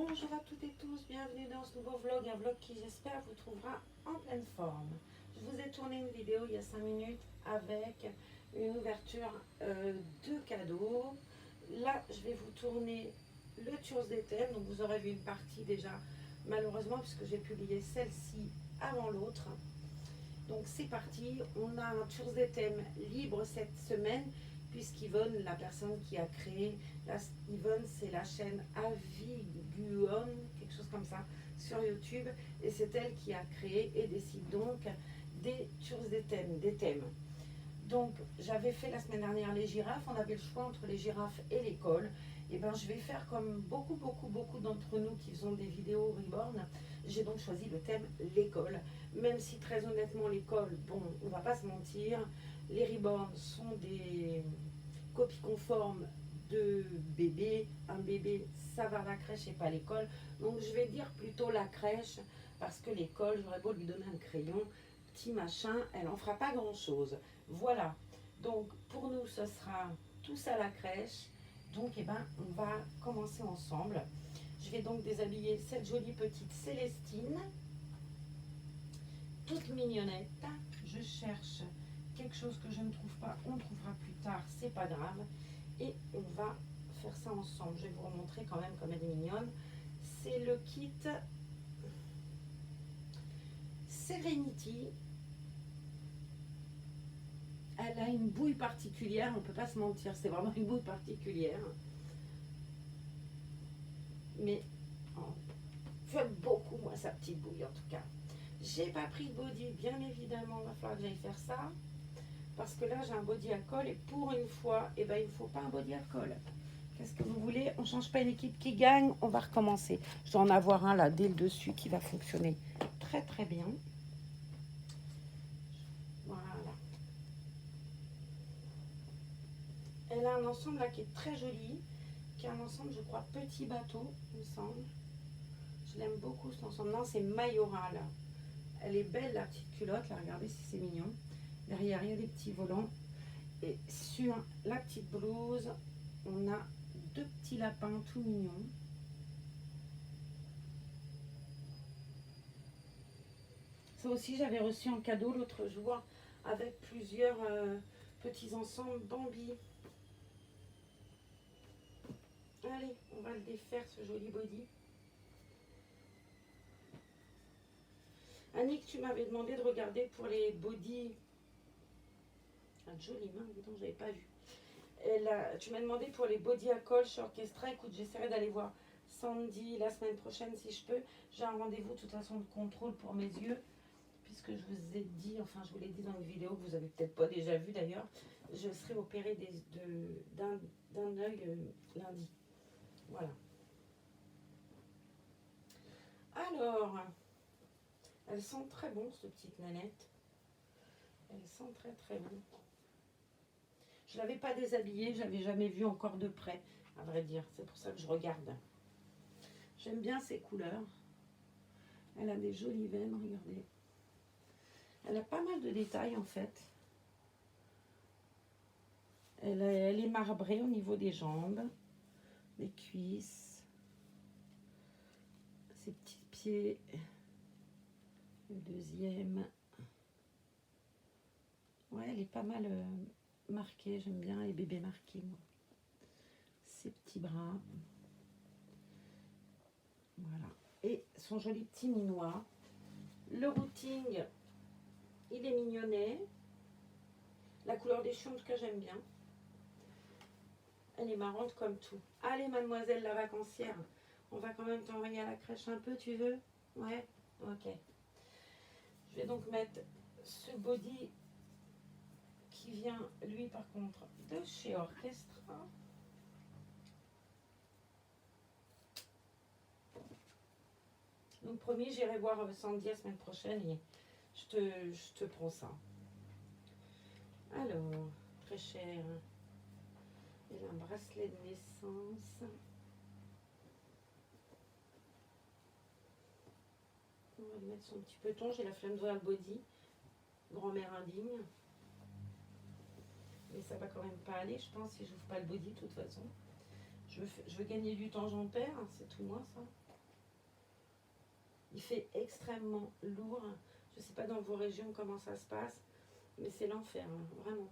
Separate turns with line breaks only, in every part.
Bonjour à toutes et tous, bienvenue dans ce nouveau vlog, un vlog qui j'espère vous trouvera en pleine forme. Je vous ai tourné une vidéo il y a 5 minutes avec une ouverture de cadeaux. Là, je vais vous tourner le Tuesday thème, donc vous aurez vu une partie déjà, malheureusement, puisque j'ai publié celle-ci avant l'autre. Donc c'est parti, on a un Tuesday thème libre cette semaine, puisqu'Yvonne, la personne qui a créé, Yvonne c'est la chaîne Aviguon, quelque chose comme ça, sur YouTube, et c'est elle qui a créé et décide donc des Tuesday thèmes, des thèmes. Donc j'avais fait la semaine dernière les girafes, on avait le choix entre les girafes et l'école. Et bien je vais faire comme beaucoup d'entre nous qui faisons des vidéos Reborn. J'ai donc choisi le thème l'école. Même si très honnêtement l'école, bon, on va pas se mentir, les Reborn sont des copies conformes de bébé. Un bébé, ça va à la crèche et pas l'école. Donc je vais dire plutôt la crèche, parce que l'école, j'aurais beau lui donner un crayon, petit machin, elle en fera pas grand chose. Voilà, donc pour nous ce sera tous à la crèche. Donc eh ben, on va commencer ensemble. Je vais donc déshabiller cette jolie petite Célestine, toute mignonnette. Je cherche quelque chose que je ne trouve pas, on trouvera plus tard, c'est pas grave. Et on va faire ça ensemble. Je vais vous remontrer quand même comme elle est mignonne. C'est le kit Serenity. Elle a une bouille particulière, on ne peut pas se mentir, c'est vraiment une bouille particulière. Mais oh, j'aime beaucoup, moi, sa petite bouille, en tout cas. J'ai pas pris de body, bien évidemment, il va falloir que j'aille faire ça. Parce que là, j'ai un body à colle, et pour une fois, eh ben, il ne faut pas un body à colle. Qu'est-ce que vous voulez? On ne change pas une équipe qui gagne, on va recommencer. Je dois en avoir un là, dès le dessus, qui va fonctionner très bien. Voilà. Elle a un ensemble là qui est très joli, qui est un ensemble, je crois, petit bateau, il me semble. Je l'aime beaucoup cet ensemble. Non, c'est Mayora là. Elle est belle la petite culotte, là, regardez si c'est mignon. Derrière, il y a des petits volants. Et sur la petite blouse, on a deux petits lapins tout mignons. Ça aussi, j'avais reçu en cadeau l'autre jour avec plusieurs petits ensembles Bambi. Allez, on va le défaire, ce joli body. Annick, tu m'avais demandé de regarder pour les body. Ah, jolie main, dis donc, j'avais pas vu. Tu m'as demandé pour les body à colle chez Orchestra. Écoute, j'essaierai d'aller voir Sandy la semaine prochaine si je peux. J'ai un rendez-vous de toute façon de contrôle pour mes yeux, puisque je vous ai dit, enfin je vous l'ai dit dans une vidéo que vous avez peut-être pas déjà vue d'ailleurs, je serai opérée d'un œil lundi. Voilà. Alors, elles sont très bonnes, ces petites nanettes. Elles sont très bonnes. Je ne l'avais pas déshabillée, je l'avais jamais vue encore de près, à vrai dire. C'est pour ça que je regarde. J'aime bien ces couleurs. Elle a des jolies veines, regardez. Elle a pas mal de détails en fait. Elle est marbrée au niveau des jambes, des cuisses, ses petits pieds. Le deuxième. Ouais, elle est pas mal marquée. J'aime bien les bébés marqués, moi. Ses petits bras. Voilà. Et son joli petit minois. Le routing, il est mignonnet. La couleur des cheveux, en tout cas, j'aime bien. Elle est marrante comme tout. Allez, mademoiselle la vacancière, on va quand même t'envoyer à la crèche un peu, tu veux? Ouais? Ok. Je vais donc mettre ce body qui vient, lui, par contre, de chez Orchestra. Donc, promis, j'irai voir Sandy la semaine prochaine et je te prends ça. Alors, très cher. Il a un bracelet de naissance. On va lui mettre son petit peton. J'ai la flemme d'ouvrir le body. Grand-mère indigne. Mais ça va quand même pas aller, je pense, si je n'ouvre pas le body de toute façon. Je veux gagner du temps, j'en perds. C'est tout moi, ça. Il fait extrêmement lourd. Je ne sais pas dans vos régions comment ça se passe, mais c'est l'enfer, hein, vraiment.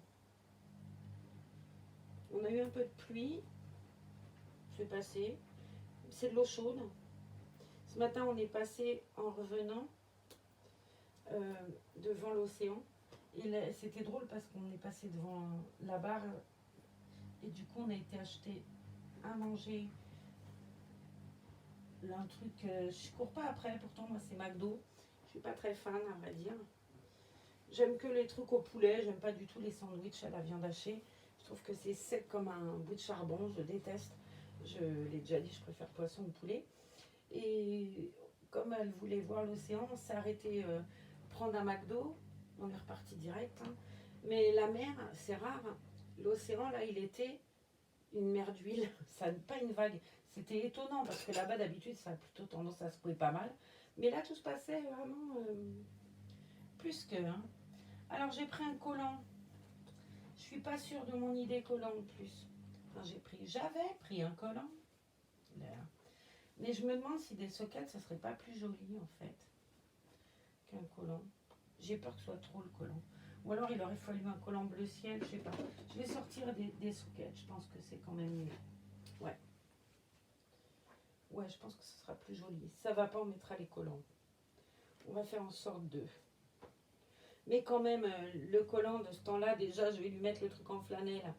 On a eu un peu de pluie, c'est passé. C'est de l'eau chaude. Ce matin, on est passé en revenant devant l'océan. Et c'était drôle parce qu'on est passé devant la barre et du coup, on a été acheter à manger. Là, un truc, je cours pas après, pourtant, moi, c'est McDo. Je suis pas très fan, à vrai dire. J'aime que les trucs au poulet, j'aime pas du tout les sandwichs à la viande hachée. Je trouve que c'est sec comme un bout de charbon, je déteste. Je l'ai déjà dit, je préfère poisson ou poulet. Et comme elle voulait voir l'océan, on s'est arrêté prendre un McDo. On est reparti direct, hein. Mais la mer, c'est rare. L'océan, là, il était une mer d'huile. Ça pas une vague. C'était étonnant parce que là-bas, d'habitude, ça a plutôt tendance à secouer pas mal. Mais là, tout se passait vraiment plus que. Hein. Alors, j'ai pris un collant. Je suis pas sûre de mon idée collant en plus. Enfin, j'avais pris un collant. Là. Mais je me demande si des sockets, ça serait pas plus joli en fait qu'un collant. J'ai peur que ce soit trop le collant. Ou alors il aurait fallu un collant bleu ciel, je sais pas. Je vais sortir des sockets, je pense que c'est quand même mieux. Ouais. Ouais, je pense que ce sera plus joli. Si ça va pas, on mettra les collants. On va faire en sorte de. Mais quand même, le collant de ce temps-là, déjà, je vais lui mettre le truc en flanelle.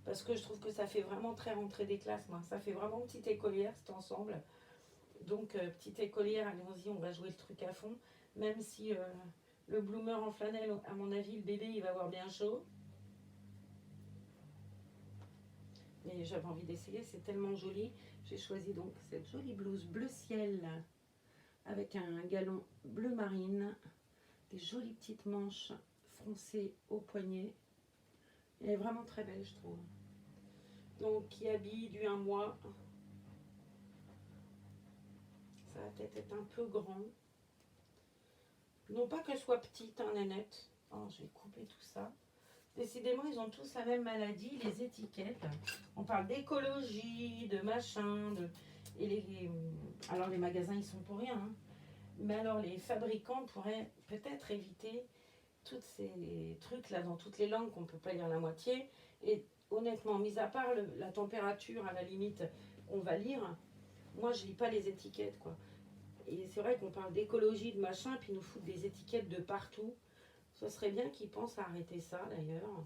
Parce que je trouve que ça fait vraiment très rentrée des classes, moi. Ça fait vraiment petite écolière, cet ensemble. Donc, petite écolière, allons-y, on va jouer le truc à fond. Même si le bloomer en flanelle, à mon avis, le bébé, il va avoir bien chaud. Mais j'avais envie d'essayer, c'est tellement joli. J'ai choisi donc cette jolie blouse bleu ciel avec un galon bleu marine, des jolies petites manches froncées au poignet. Elle est vraiment très belle, je trouve. Donc, qui habille du 1 mois. Ça va peut-être être un peu grand. Non pas qu'elle soit petite, hein, Nénette. Oh, je vais couper tout ça. Décidément, ils ont tous la même maladie, les étiquettes. On parle d'écologie, de machin, et alors les magasins, ils sont pour rien. Hein. Mais alors les fabricants pourraient peut-être éviter tous ces trucs-là dans toutes les langues qu'on ne peut pas lire la moitié. Et honnêtement, mis à part la température, à la limite, on va lire. Moi, je lis pas les étiquettes, quoi. Et c'est vrai qu'on parle d'écologie, de machin, puis ils nous foutent des étiquettes de partout. Ce serait bien qu'ils pensent à arrêter ça, d'ailleurs.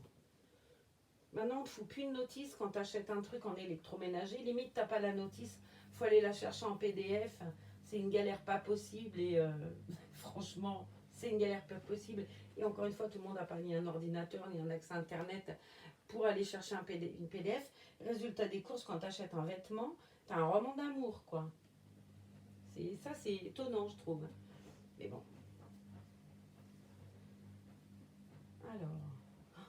Maintenant, on ne te fout plus une notice quand tu achètes un truc en électroménager. Limite, tu n'as pas la notice, il faut aller la chercher en PDF. C'est une galère pas possible et franchement, c'est une galère pas possible. Et encore une fois, tout le monde n'a pas ni un ordinateur, ni un accès Internet pour aller chercher une PDF. Résultat des courses, quand tu achètes un vêtement, tu as un roman d'amour, quoi. Ça, c'est étonnant, je trouve. Mais bon. Alors,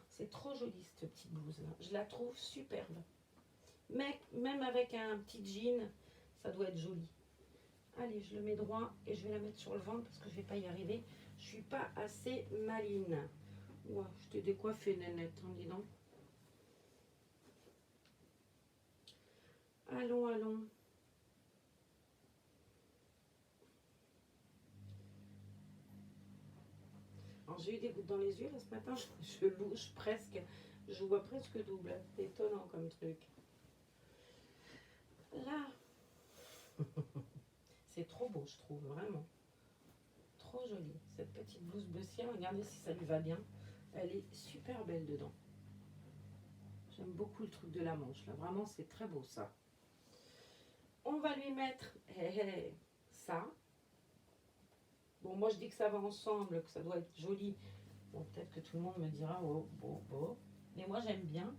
c'est trop joli cette petite blouse-là. Je la trouve superbe. Mais même avec un petit jean, ça doit être joli. Allez, je le mets droit et je vais la mettre sur le ventre parce que je ne vais pas y arriver. Je suis pas assez maline. Ouah, je t'ai décoiffé, Nénette, hein, dis donc. Allons, allons. Alors j'ai eu des gouttes dans les yeux là ce matin, je louche presque, je vois presque double. C'est étonnant comme truc. Là, c'est trop beau, je trouve, vraiment. Trop jolie. Cette petite blouse bleu ciel, regardez si ça lui va bien. Elle est super belle dedans. J'aime beaucoup le truc de la manche, là. Vraiment, c'est très beau, ça. On va lui mettre ça. Bon, moi, je dis que ça va ensemble, que ça doit être joli. Bon, peut-être que tout le monde me dira, oh, bon, bon. Mais moi, j'aime bien.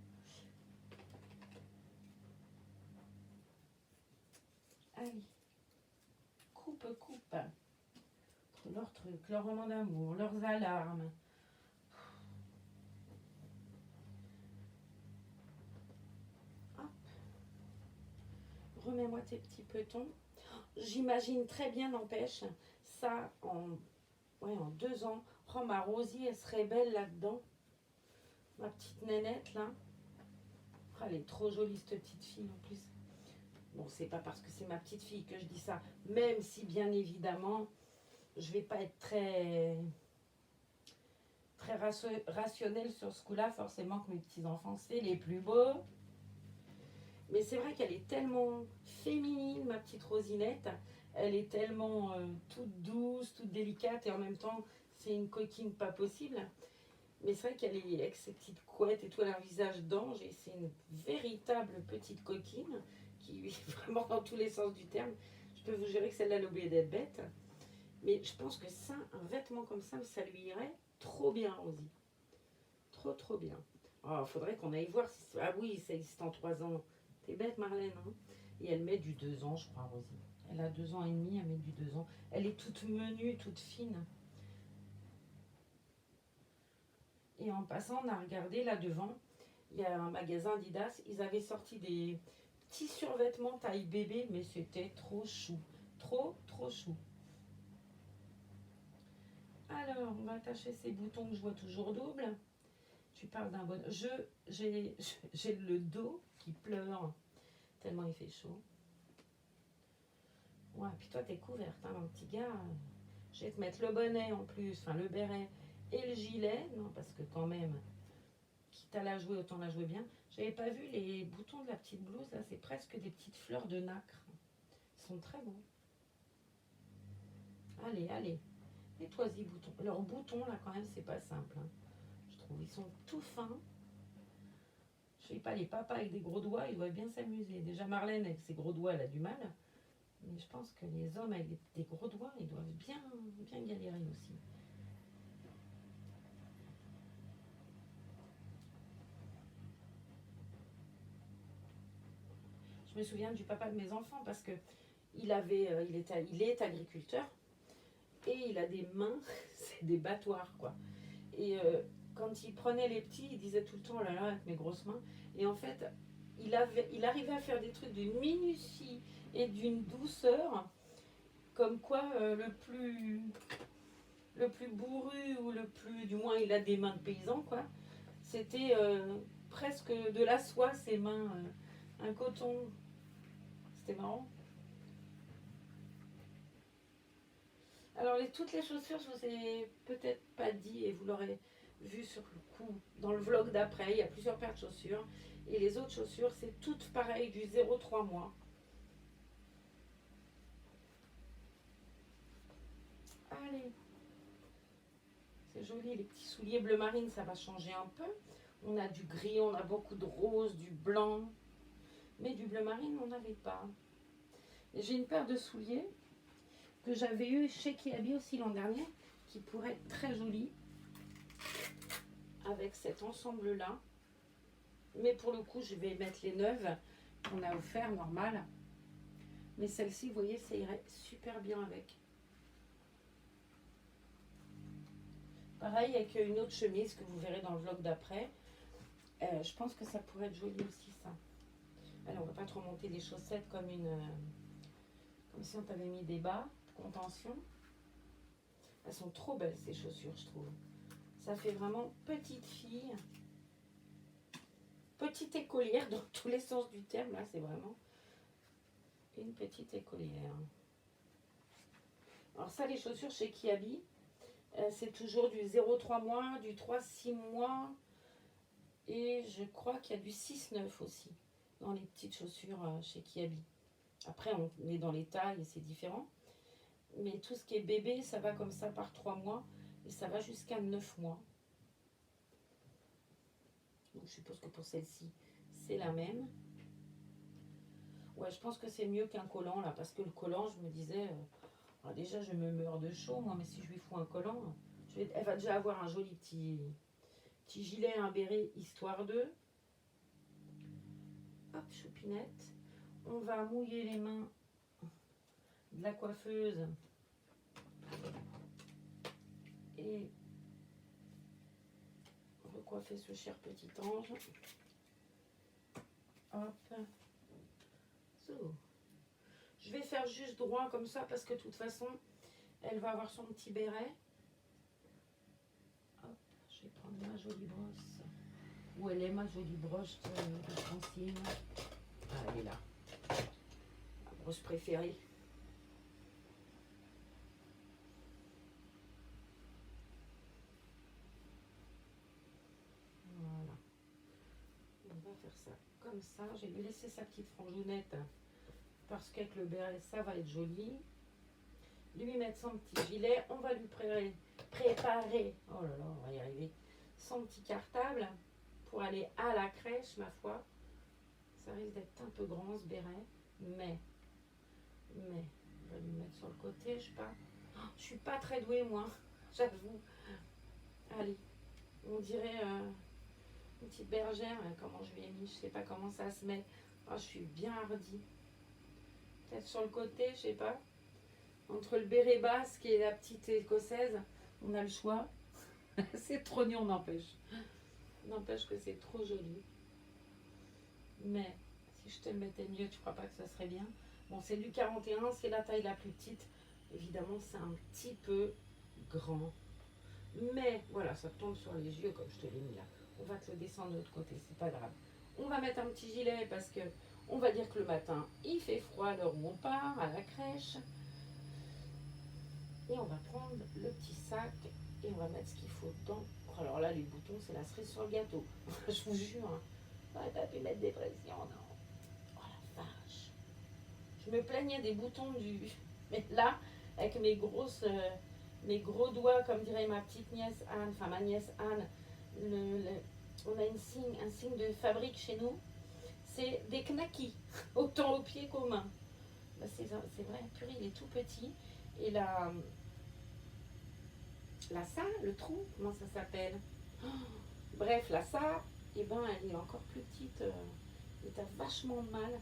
Allez. Coupe. Leurs trucs, leurs romans d'amour, leurs alarmes. Hop. Remets-moi tes petits petons. J'imagine très bien, n'empêche, ça en 2 ans. Oh, ma Rosie, elle serait belle là-dedans. Ma petite Nénette, là. Oh, elle est trop jolie, cette petite fille, en plus. Bon, c'est pas parce que c'est ma petite fille que je dis ça, même si bien évidemment, je vais pas être très rationnelle sur ce coup-là. Forcément que mes petits-enfants, c'est les plus beaux. Mais c'est vrai qu'elle est tellement féminine, ma petite Rosinette. Elle est tellement toute douce, toute délicate, et en même temps, c'est une coquine pas possible. Mais c'est vrai qu'elle est avec ses petites couettes et tout, elle a un visage d'ange, et c'est une véritable petite coquine qui vit vraiment dans tous les sens du terme. Je peux vous jurer que celle-là, elle a oublié d'être bête. Mais je pense que ça, un vêtement comme ça lui irait trop bien, Rosie. Trop, trop bien. Oh, faudrait qu'on aille voir si... Ah oui, ça existe en 3 ans. T'es bête, Marlène, hein? Et elle met du 2 ans, je crois, Rosie. Elle a 2 ans et demi, elle met du 2 ans. Elle est toute menue, toute fine. Et en passant, on a regardé là devant. Il y a un magasin Adidas. Ils avaient sorti des petits survêtements taille bébé, mais c'était trop chou. Trop, trop chou. Alors, on va attacher ces boutons que je vois toujours double. Tu parles d'un bon... J'ai le dos qui pleure tellement il fait chaud. Ouais, puis toi, t'es couverte, hein, mon petit gars. Je vais te mettre le bonnet en plus, enfin le béret et le gilet. Non, parce que quand même, quitte à la jouer, autant la jouer bien. J'avais pas vu les boutons de la petite blouse, là, c'est presque des petites fleurs de nacre. Ils sont très beaux. Allez, allez. Nettoie-y, boutons. Leurs boutons, là, quand même, c'est pas simple. Hein. Je trouve, ils sont tout fins. Je sais pas, les papas avec des gros doigts, ils doivent bien s'amuser. Déjà, Marlène, avec ses gros doigts, elle a du mal. Mais je pense que les hommes avec des gros doigts, ils doivent bien, bien galérer aussi. Je me souviens du papa de mes enfants parce que il est agriculteur et il a des mains, c'est des battoirs quoi. Et quand il prenait les petits, il disait tout le temps oh là là avec mes grosses mains. Et en fait, il arrivait à faire des trucs d'une minutie et d'une douceur, comme quoi le plus bourru ou le plus, du moins il a des mains de paysan quoi. C'était presque de la soie ses mains, un coton. C'était marrant. Alors toutes les chaussures, je vous ai peut-être pas dit et vous l'aurez vu sur le coup dans le vlog d'après. Il y a plusieurs paires de chaussures et les autres chaussures c'est toutes pareilles du 0,3 mois. Allez, c'est joli les petits souliers bleu marine, ça va changer un peu. On a du gris, on a beaucoup de rose, du blanc, mais du bleu marine on n'avait pas. J'ai une paire de souliers que j'avais eu chez Kiabi aussi l'an dernier, qui pourrait être très jolie avec cet ensemble là. Mais pour le coup, je vais mettre les neuves qu'on a offert normal. Mais celle-ci, vous voyez, ça irait super bien avec. Pareil avec une autre chemise que vous verrez dans le vlog d'après. Je pense que ça pourrait être joli aussi ça. Alors on va pas trop monter les chaussettes comme comme si on t'avait mis des bas de contention. Elles sont trop belles ces chaussures, je trouve. Ça fait vraiment petite fille. Petite écolière dans tous les sens du terme. Là, c'est vraiment une petite écolière. Alors ça, les chaussures chez Kiabi, c'est toujours du 0,3 mois, du 3,6 mois. Et je crois qu'il y a du 6,9 aussi dans les petites chaussures chez Kiabi. Après, on est dans les tailles et c'est différent. Mais tout ce qui est bébé, ça va comme ça par 3 mois. Et ça va jusqu'à 9 mois. Donc je suppose que pour celle-ci, c'est la même. Ouais, je pense que c'est mieux qu'un collant là. Parce que le collant, je me disais... déjà, je me meurs de chaud, moi. Mais si je lui fous un collant, elle va déjà avoir un joli petit gilet, un béret, histoire de... Hop, choupinette. On va mouiller les mains de la coiffeuse et recoiffer ce cher petit ange. Hop. So. Je vais faire juste droit comme ça parce que de toute façon, elle va avoir son petit béret. Hop, je vais prendre ma jolie brosse. Où elle est ma jolie broche de Francine? Ah, elle est là. rose préférée. Voilà. On va faire ça comme ça. J'ai lui laissé sa petite franjounette parce qu'avec le béret, ça va être joli. Lui mettre son petit gilet. On va lui préparer, oh là là, on va y arriver, son petit cartable pour aller à la crèche, ma foi. Ça risque d'être un peu grand ce béret, mais on va lui mettre sur le côté, je sais pas. Oh, je suis pas très douée moi, j'avoue. Allez, on dirait une petite bergère, comment je lui ai mis, je sais pas comment ça se met. Oh, je suis bien hardie. Peut-être sur le côté, je sais pas. Entre le béret basque et la petite écossaise, on a le choix. C'est trop on n'empêche. N'empêche que c'est trop joli. Mais si je te le mettais mieux, tu crois pas que ça serait bien? Bon, c'est du 41, c'est la taille la plus petite. Évidemment, c'est un petit peu grand. Mais voilà, ça tombe sur les yeux comme je te l'ai mis là. On va te le descendre de l'autre côté, c'est pas grave. On va mettre un petit gilet parce que on va dire que le matin, il fait froid à l'heure où on part à la crèche. Et on va prendre le petit sac et on va mettre ce qu'il faut dedans. Alors là, les boutons, c'est la cerise sur le gâteau. Je vous jure, hein. On n'aurait pas pu mettre des pressions, non. Oh la vache. Je me plaignais des boutons du... Mais là, avec mes mes gros doigts, comme dirait ma petite nièce Anne, enfin ma nièce Anne, on a un signe de fabrique chez nous. C'est des knackis, autant aux pieds qu'aux mains. Bah, c'est vrai, purée, il est tout petit. Et là ça, le trou, comment ça s'appelle? Oh, bref, là ça, et ben elle est encore plus petite. Et t'as vachement de mal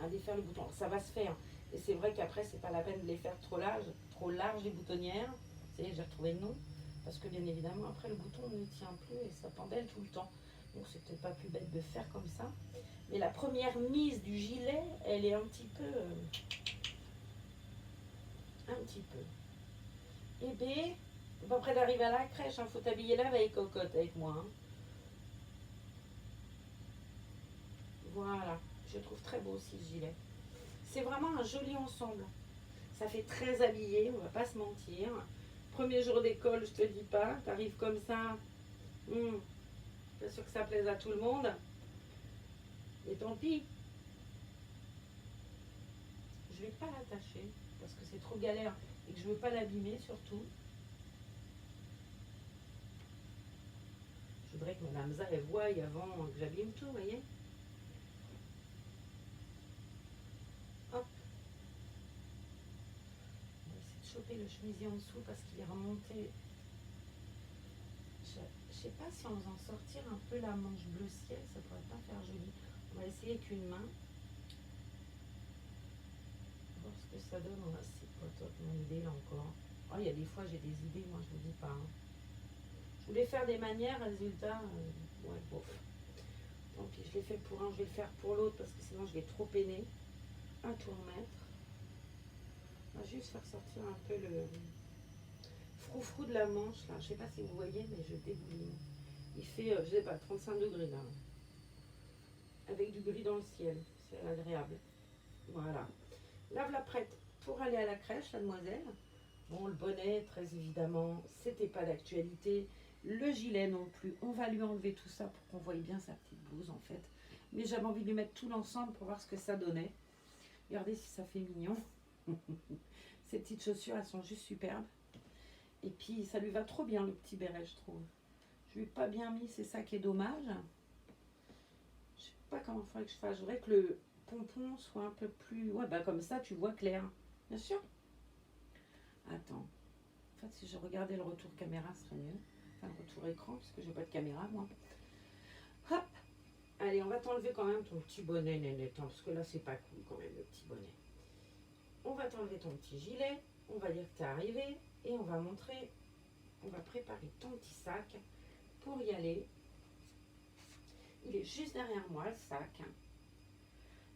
à défaire le bouton. Alors, ça va se faire. Et c'est vrai qu'après, c'est pas la peine de les faire trop larges les boutonnières. Vous savez, j'ai retrouvé le nom. Parce que bien évidemment, après, le bouton ne tient plus et ça pendelle tout le temps. Donc c'est peut-être pas plus bête de faire comme ça. Mais la première mise du gilet, elle est un petit peu... Et bien, pas près d'arriver à la crèche, il faut t'habiller la veille, cocotte, avec moi. Hein. Voilà, je trouve très beau aussi ce gilet. C'est vraiment un joli ensemble. Ça fait très habillé, on va pas se mentir. Premier jour d'école, je te dis pas, t'arrives comme ça. Pas sûr que ça plaise à tout le monde. Et tant pis. Je vais pas l'attacher parce que c'est trop galère et que je veux pas l'abîmer surtout. Je voudrais que Madame Za elle voie avant que j'abîme tout, vous voyez. Hop. On va essayer de choper le chemisier en dessous parce qu'il est remonté. Je sais pas si on va en sortir un peu la manche bleu ciel, ça pourrait pas faire joli. On va essayer avec une main. Voir ce que ça donne. C'est pas top mon idée là encore. Oh, il y a des fois j'ai des idées, moi je vous dis pas. Hein. Je voulais faire des manières, résultat, ouais, bof. Tant pis, je l'ai fait pour un, je vais le faire pour l'autre parce que sinon je vais trop peiner. Un tout remettre. On va juste faire sortir un peu le froufrou de la manche là. Je sais pas si vous voyez, mais je débouline. Il fait, je sais pas, 35 degrés là. Avec du gris dans le ciel. C'est agréable. Voilà. Là, voilà prête pour aller à la crèche, la demoiselle. Bon, le bonnet, très évidemment, c'était pas d'actualité. Le gilet non plus. On va lui enlever tout ça pour qu'on voie bien sa petite blouse en fait. Mais j'avais envie de lui mettre tout l'ensemble pour voir ce que ça donnait. Regardez si ça fait mignon. Ces petites chaussures, elles sont juste superbes. Et puis, ça lui va trop bien le petit béret, je trouve. Je lui ai pas bien mis, c'est ça qui est dommage. Je sais pas comment il faudrait que je fasse. Je voudrais que le pompon soit un peu plus... Ouais, bah comme ça, tu vois clair. Bien sûr. Attends. En fait, si je regardais le retour caméra, ce serait mieux. Enfin, le retour écran, puisque j'ai pas de caméra, moi. Hop. Allez, on va t'enlever quand même ton petit bonnet, Nénette, parce que là, c'est pas cool quand même, le petit bonnet. On va t'enlever ton petit gilet. On va dire que t'es arrivé. Et on va montrer... On va préparer ton petit sac pour y aller. Il est juste derrière moi, le sac.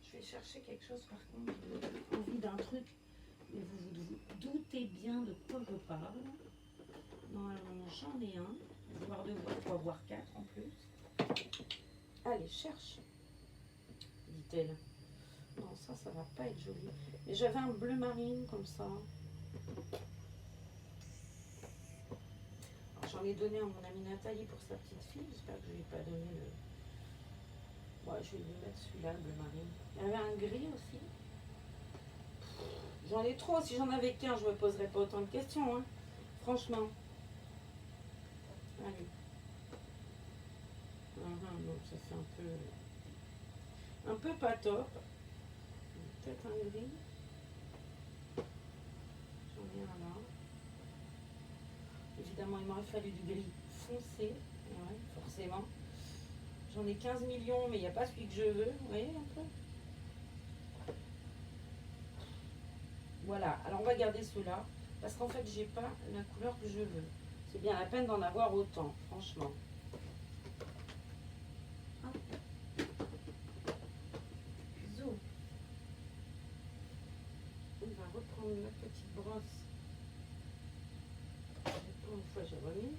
Je vais chercher quelque chose, par contre. J'ai envie d'un truc. Mais vous vous doutez bien de quoi je parle. Normalement, j'en ai un. Voire deux, voire trois, voire quatre en plus. Allez, cherche, dit-elle. Non, ça ça va pas être joli. Mais j'avais un bleu marine comme ça. J'en ai donné à mon amie Nathalie pour sa petite fille. J'espère que je lui ai pas donné le... Ouais, je vais lui mettre celui-là, le bleu marine. Il y avait un gris aussi. J'en ai trop. Si j'en avais qu'un, je me poserais pas autant de questions. Hein. Franchement. Allez. Donc ça fait un peu pas top. Peut-être un gris. J'en ai un là. Évidemment, il m'aurait fallu du gris foncé. Ouais, forcément. J'en ai 15 millions, mais il n'y a pas celui que je veux. Vous voyez un peu? Voilà. Alors, on va garder ceux-là. Parce qu'en fait, j'ai pas la couleur que je veux. C'est bien la peine d'en avoir autant, franchement. Zou. On va reprendre la petite brosse. Pour une fois, j'ai remis.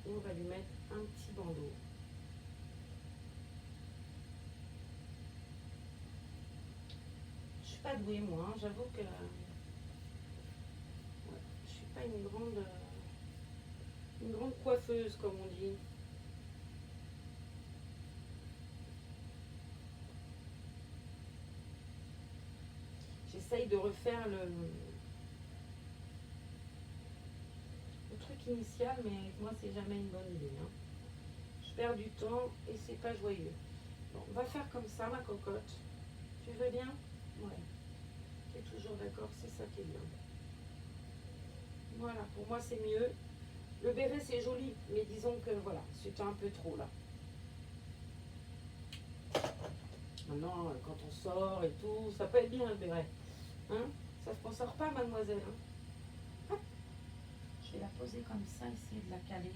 Et on va lui mettre un petit bandeau. Je suis pas douée, moi. Hein. J'avoue que ouais, je suis pas une grande coiffeuse, comme on dit. J'essaye de refaire le truc initial, mais moi, c'est jamais une bonne idée. Hein. Je perds du temps et c'est pas joyeux. Bon, on va faire comme ça, ma cocotte. Tu veux bien? Ouais. Tu es toujours d'accord, c'est ça qui est bien. Voilà, pour moi, c'est mieux. Le béret, c'est joli, mais disons que voilà, c'était un peu trop là. Maintenant, quand on sort et tout, ça peut être bien le béret. Hein? Ça ne sort pas, mademoiselle. Hein? Hop. Je vais la poser comme ça, essayer de la caler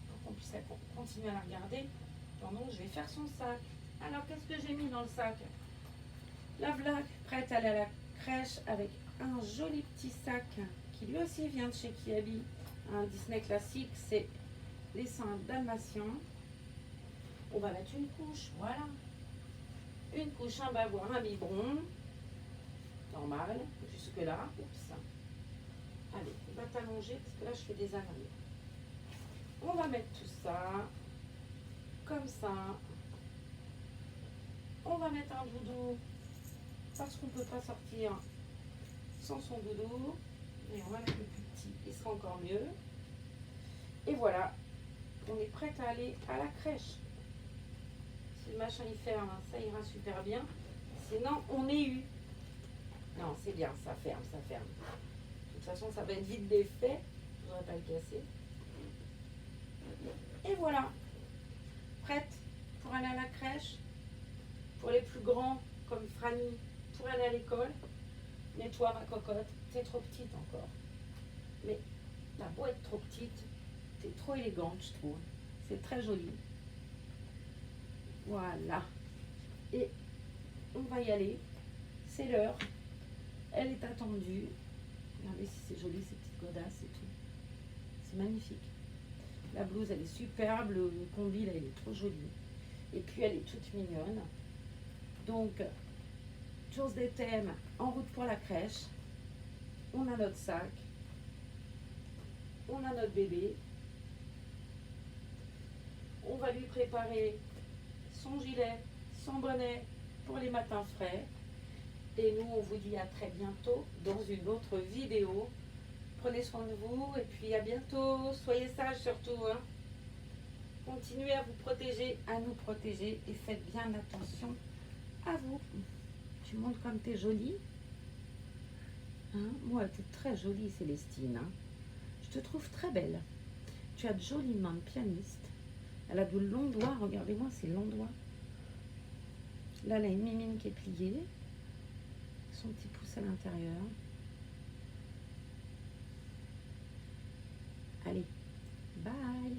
pour qu'on puisse continuer à la regarder. Pendant que je vais faire son sac. Alors, qu'est-ce que j'ai mis dans le sac? La Vlac, prête à aller à la crèche avec un joli petit sac qui lui aussi vient de chez Kiabi. Un Disney classique, c'est les seins dalmatiens. On va mettre une couche, voilà. Une couche, un bavoir, un biberon. Normal, jusque là. Oups. Allez, on va t'allonger parce que là je fais des araignées. On va mettre tout ça. Comme ça. On va mettre un doudou. Parce qu'on ne peut pas sortir sans son doudou. Et on va mettre le plus petit. Il sera encore mieux. Et voilà. On est prête à aller à la crèche. Si le machin il ferme, ça ira super bien. Sinon, on est eu. Non, c'est bien, ça ferme, ça ferme. De toute façon, ça va être vite défait. Je ne voudrais pas le casser. Et voilà. Prête pour aller à la crèche. Pour les plus grands, comme Franny, pour aller à l'école. Mais toi, ma cocotte, t'es trop petite encore. Mais t'as beau être trop petite, t'es trop élégante, je trouve. C'est très joli. Voilà. Et on va y aller. C'est l'heure. Elle est attendue. Regardez si c'est joli, ces petites godasses et tout. C'est magnifique. La blouse, elle est superbe. Le combi, là, il est trop joli. Et puis, elle est toute mignonne. Donc, chose des thèmes, en route pour la crèche. On a notre sac. On a notre bébé. On va lui préparer son gilet, son bonnet pour les matins frais. Et nous, on vous dit à très bientôt dans une autre vidéo. Prenez soin de vous et puis à bientôt. Soyez sages surtout. Hein. Continuez à vous protéger, à nous protéger et faites bien attention à vous. Tu montres comme tu es jolie. Hein? Moi, tu es très jolie, Célestine. Hein? Je te trouve très belle. Tu as de jolies mains de pianiste. Elle a de longs doigts. Regardez-moi ces longs doigts. Là, elle a une mimine qui est pliée. Son petit pouce à l'intérieur. Allez, bye!